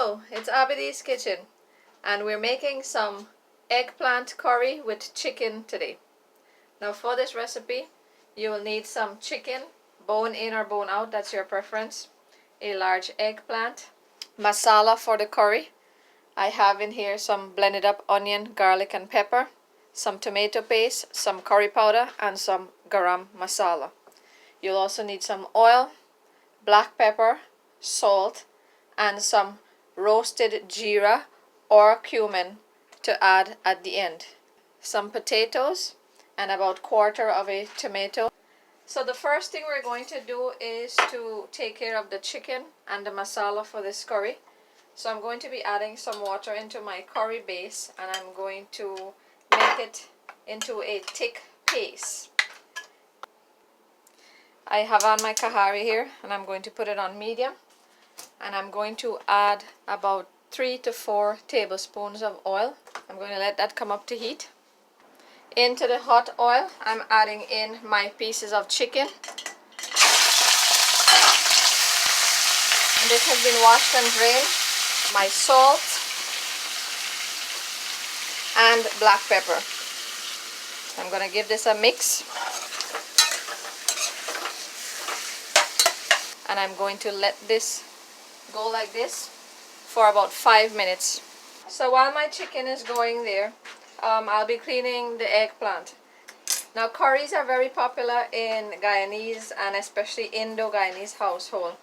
Hello, it's Abidi's Kitchen and we're making some eggplant curry with chicken today. Now for this recipe, you will need some chicken, bone in or bone out, that's your preference, a large eggplant, masala for the curry. I have in here some blended up onion, garlic and pepper, some tomato paste, some curry powder and some garam masala. You'll also need some oil, black pepper, salt and some roasted geera or cumin to add at the end. Some potatoes and about quarter of a tomato. So the first thing we're going to do is to take care of the chicken and the masala for this curry. So I'm going to be adding some water into my curry base and I'm going to make it into a thick paste. I have on my kahari here and I'm going to put it on medium. And I'm going to add about 3 to 4 tablespoons of oil. I'm going to let that come up to heat. Into the hot oil, I'm adding in my pieces of chicken. And this has been washed and drained. My salt and black pepper. I'm going to give this a mix. And I'm going to let this go like this for about 5 minutes. So while my chicken is going there, I'll be cleaning the eggplant. Now curries are very popular in Guyanese and especially Indo-Guyanese household.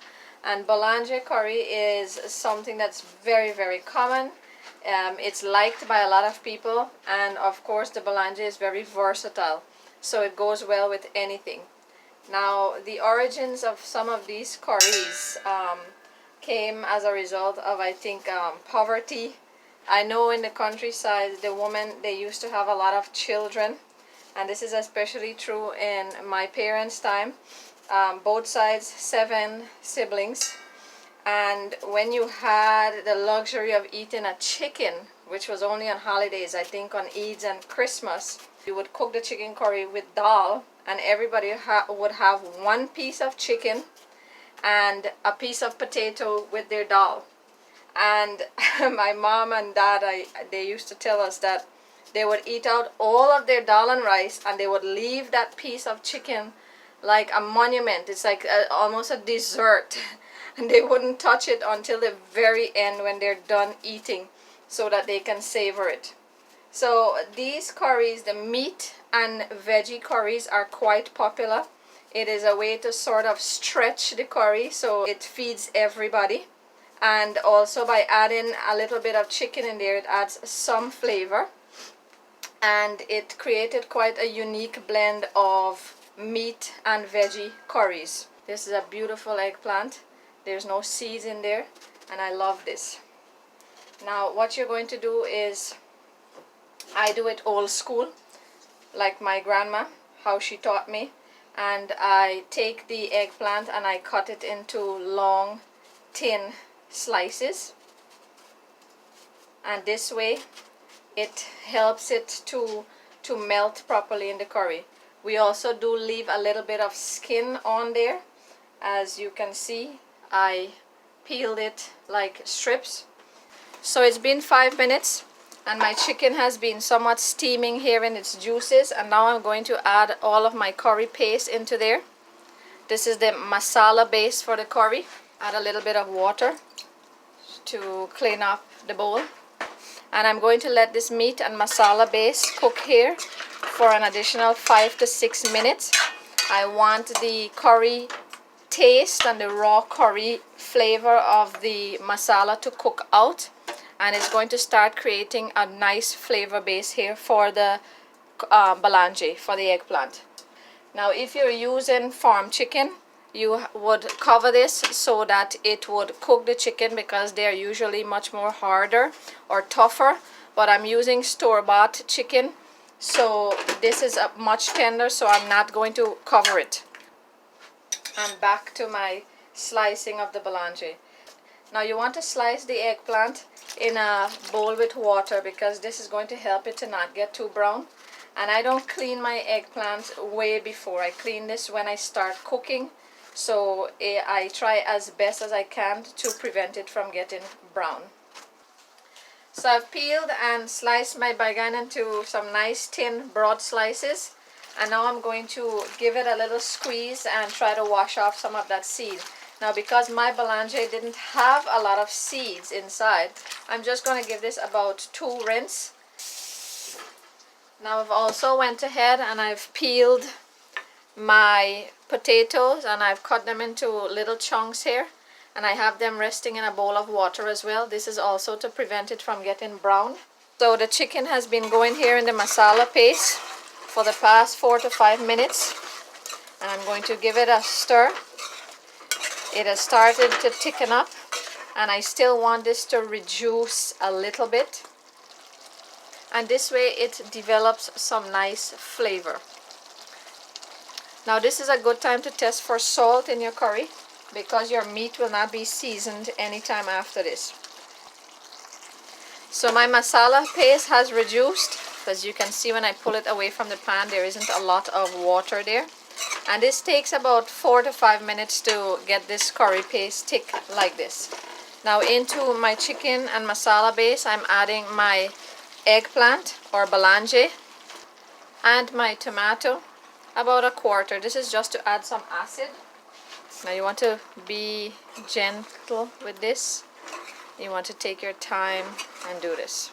And Balanger curry is something that's very, very common. It's liked by a lot of people, and of course the Balanger is very versatile, so it goes well with anything. Now the origins of some of these curries came as a result of, I think, poverty. I know in the countryside the women, they used to have a lot of children, and this is especially true in my parents' time. Both sides 7 siblings, and when you had the luxury of eating a chicken, which was only on holidays, I think on Eids and Christmas, you would cook the chicken curry with dal and everybody would have one piece of chicken and a piece of potato with their dal. And my mom and dad, they used to tell us that they would eat out all of their dal and rice and they would leave that piece of chicken like a monument. It's like almost a dessert. And they wouldn't touch it until the very end when they're done eating, so that they can savor it. So these curries, the meat and veggie curries, are quite popular. It is a way to sort of stretch the curry so it feeds everybody. And also by adding a little bit of chicken in there, it adds some flavor. And it created quite a unique blend of meat and veggie curries. This is a beautiful eggplant. There's no seeds in there and I love this. Now what you're going to do is, I do it old school, like my grandma, how she taught me. And I take the eggplant and I cut it into long, thin slices. And this way, it helps it to melt properly in the curry. We also do leave a little bit of skin on there. As you can see, I peeled it like strips. So it's been 5 minutes. And my chicken has been somewhat steaming here in its juices, and now I'm going to add all of my curry paste into there. This is the masala base for the curry. Add a little bit of water to clean up the bowl. And I'm going to let this meat and masala base cook here for an additional 5 to 6 minutes. I want the curry taste and the raw curry flavor of the masala to cook out. And it's going to start creating a nice flavor base here for the Balanjay, for the eggplant. Now if you're using farm chicken, you would cover this so that it would cook the chicken, because they're usually much more harder or tougher. But I'm using store-bought chicken, so this is much tender, so I'm not going to cover it. And back to my slicing of the Balanjay. Now you want to slice the eggplant in a bowl with water, because this is going to help it to not get too brown. And I don't clean my eggplant way before. I clean this when I start cooking, So I try as best as I can to prevent it from getting brown. So I've peeled and sliced my baigan into some nice thin broad slices, and now I'm going to give it a little squeeze and try to wash off some of that seed. Now because my Balanjay didn't have a lot of seeds inside, I'm just going to give this about 2 rinse. Now I've also went ahead and I've peeled my potatoes and I've cut them into little chunks here, and I have them resting in a bowl of water as well. This is also to prevent it from getting brown. So the chicken has been going here in the masala paste for the past 4 to 5 minutes, and I'm going to give it a stir. It has started to thicken up, and I still want this to reduce a little bit, and this way it develops some nice flavor. Now this is a good time to test for salt in your curry, because your meat will not be seasoned anytime after this. So my masala paste has reduced. As you can see, when I pull it away from the pan, there isn't a lot of water there. And this takes about 4 to 5 minutes to get this curry paste thick like this. Now into my chicken and masala base, I'm adding my eggplant or Balanjay and my tomato, about 1/4. This is just to add some acid. Now you want to be gentle with this. You want to take your time and do this.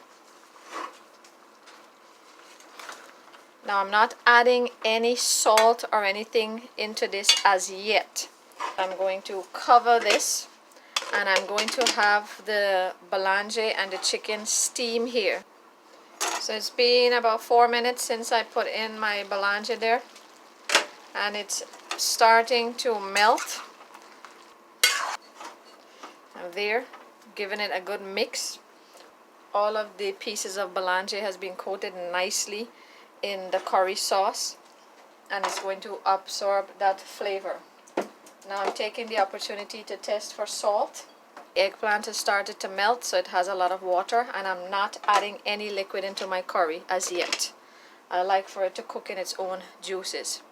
Now I'm not adding any salt or anything into this as yet. I'm going to cover this, and I'm going to have the Balanjay and the chicken steam here. So it's been about 4 minutes since I put in my Balanjay there, and it's starting to melt. Now there, giving it a good mix. All of the pieces of Balanjay has been coated nicely in the curry sauce, and it's going to absorb that flavor. Now I'm taking the opportunity to test for salt. The eggplant has started to melt, so it has a lot of water, and I'm not adding any liquid into my curry as yet. I like for it to cook in its own juices.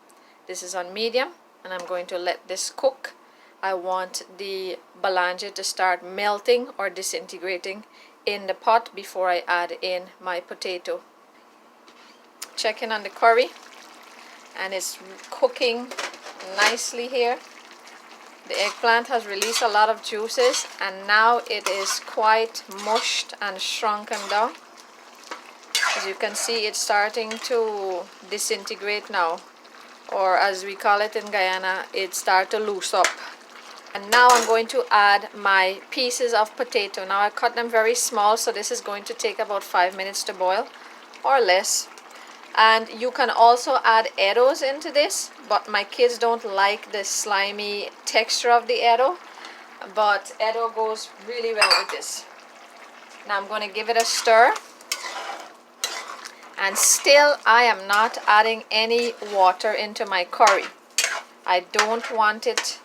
This is on medium, and I'm going to let this cook. I want the Balanjay to start melting or disintegrating in the pot before I add in my potato. Checking on the curry, and it's cooking nicely here. The eggplant has released a lot of juices, and now it is quite mushed and shrunken down. As you can see, it's starting to disintegrate now, or as we call it in Guyana, it starts to loose up. And now I'm going to add my pieces of potato. Now I cut them very small, so this is going to take about 5 minutes to boil or less. And you can also add eddos into this, but my kids don't like the slimy texture of the eddo, but eddo goes really well with this. Now I'm going to give it a stir, and still I am not adding any water into my curry. I don't want it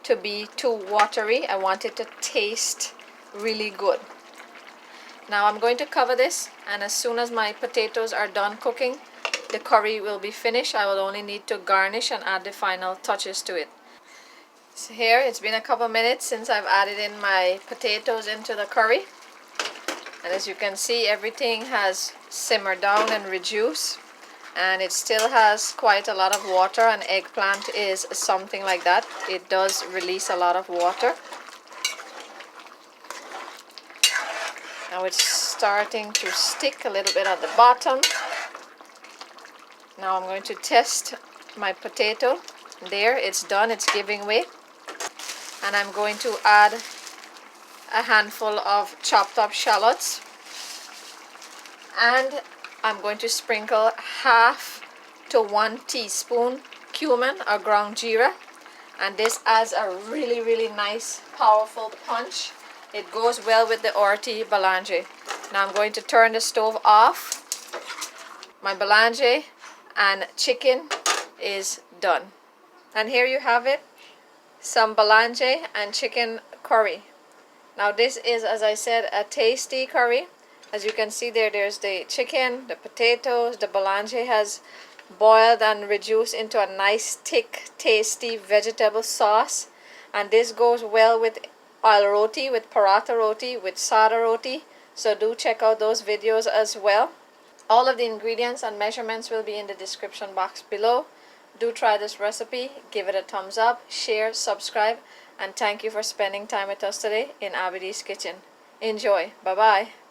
to be too watery. I want it to taste really good. Now I'm going to cover this, and as soon as my potatoes are done cooking, the curry will be finished. I will only need to garnish and add the final touches to it. So here, it's been a couple minutes since I've added in my potatoes into the curry. And as you can see, everything has simmered down and reduced. And it still has quite a lot of water, and eggplant is something like that. It does release a lot of water. Now it's starting to stick a little bit at the bottom. Now I'm going to test my potato. There, it's done, it's giving way. And I'm going to add a handful of chopped up shallots. And I'm going to sprinkle 1/2 to 1 teaspoon cumin or ground geera. And this adds a really nice, powerful punch. It goes well with the orty Balanjay. Now I'm going to turn the stove off. My Balanjay and chicken is done. And here you have it, some Balanjay and chicken curry. Now this is, as I said, a tasty curry. As you can see there, there's the chicken, the potatoes, the Balanjay has boiled and reduced into a nice thick tasty vegetable sauce, and this goes well with oil roti, with paratha roti, with sada roti. So do check out those videos as well. All of the ingredients and measurements will be in the description box below. Do try this recipe, give it a thumbs up, share, subscribe, and thank you for spending time with us today in Abidi's Kitchen. Enjoy. Bye bye.